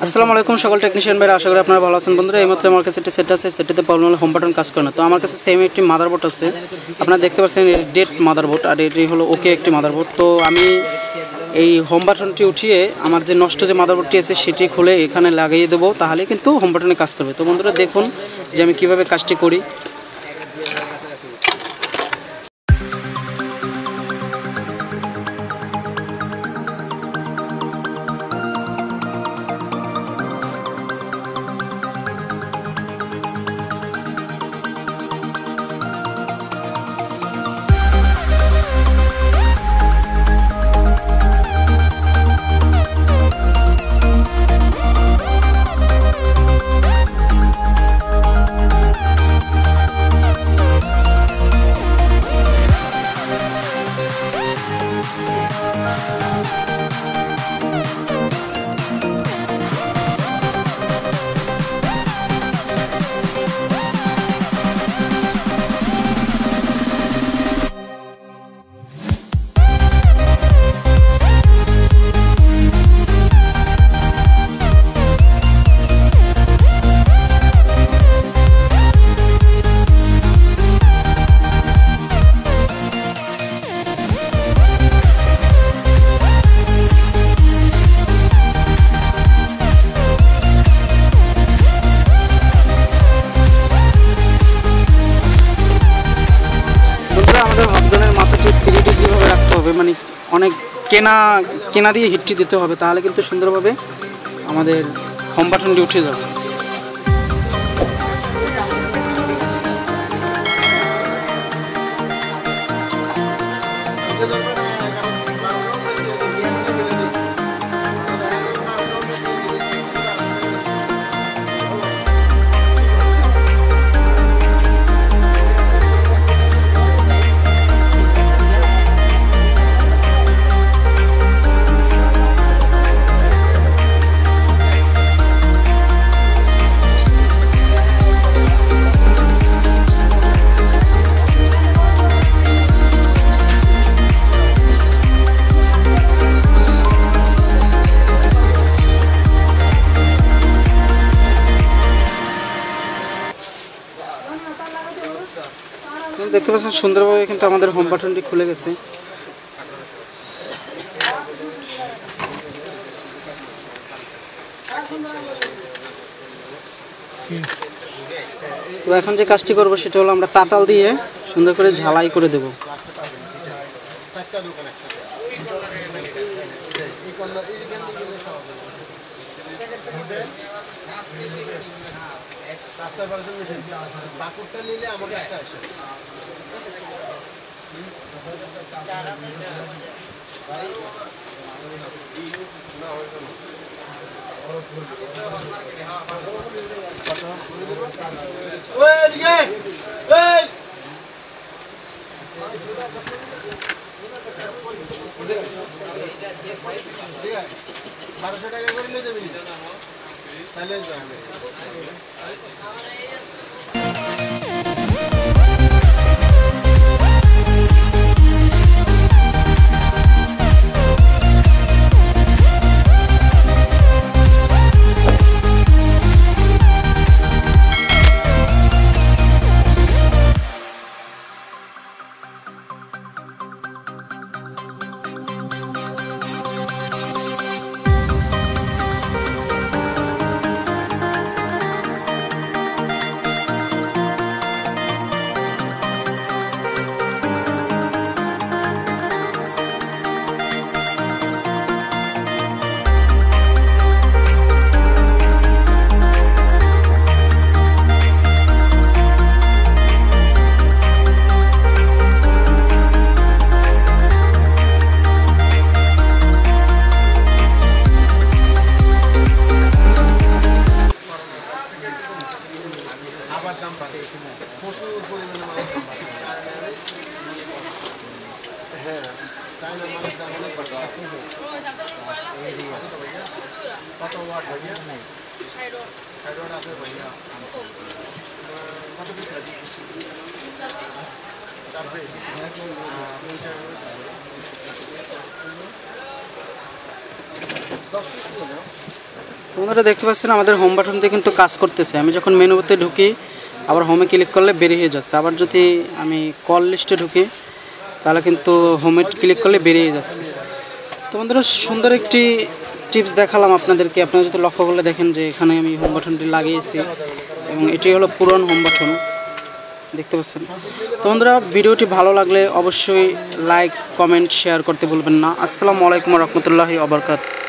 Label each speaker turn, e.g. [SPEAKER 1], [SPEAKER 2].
[SPEAKER 1] আসসালামু আলাইকুম সকল টেকনিশিয়ান ভাইরা, আশা করি আপনারা ভালো আছেন। বন্ধুরা, এইমাত্র আমার কাছে একটা সেট আছে, সেটাতে প্রবলেম হলো হোম বাটন কাজ করে না। তো আমার কাছে সেম একটি মাদারবোর্ড আছে, আপনারা দেখতে পাচ্ছেন ডেট মাদারবোর্ড, আর এটি হলো ওকে একটি মাদারবোর্ড। তো আমি এই হোম বাটনটি উঠিয়ে আমার যে নষ্ট যে মাদারবোর্ডটি আছে সেটি খুলে এখানে লাগিয়ে দেবো, তাহলে কিন্তু হোম বাটনে কাজ করবে। তো বন্ধুরা দেখুন যে আমি কীভাবে কাজটি করি। মানে অনেক কেনা দিয়ে হিটটি দিতে হবে, তাহলে কিন্তু সুন্দরভাবে আমাদের হোম বাটনটি উঠে যাবে। দেখতে পাচ্ছেন সুন্দরভাবে কিন্তু আমাদের হোম বাটনটি খুলে গেছে। তো এখন যে কাজটি করব সেটা হলো আমরা তাতাল দিয়ে সুন্দর করে ঝালাই করে দেব। তো বন্ধুরা দেখতে পাচ্ছেন আমাদের হোম বাটন দিয়ে কিন্তু কাজ করতেছে। আমি যখন মেনুতে ঢুকি আবার হোমে ক্লিক করলে বেরিয়ে যাচ্ছে, আবার যদি আমি কল লিস্টে ঢুকি তাহলে কিন্তু হোমে ক্লিক করলে বেরিয়ে যাচ্ছে। তো বন্ধুরা সুন্দর একটি টিপস দেখালাম আপনাদেরকে। আপনারা যদি লক্ষ্য করলে দেখেন যে এখানে আমি হোম বাটনটি লাগিয়েছি এবং এটি হলো পুরনো হোম বাটন, দেখতে পাচ্ছেন। তো বন্ধুরা ভিডিওটি ভালো লাগলে অবশ্যই লাইক, কমেন্ট, শেয়ার করতে ভুলবেন না। আসসালামু আলাইকুম ওয়া রাহমাতুল্লাহি ওয়া বারাকাতুহু।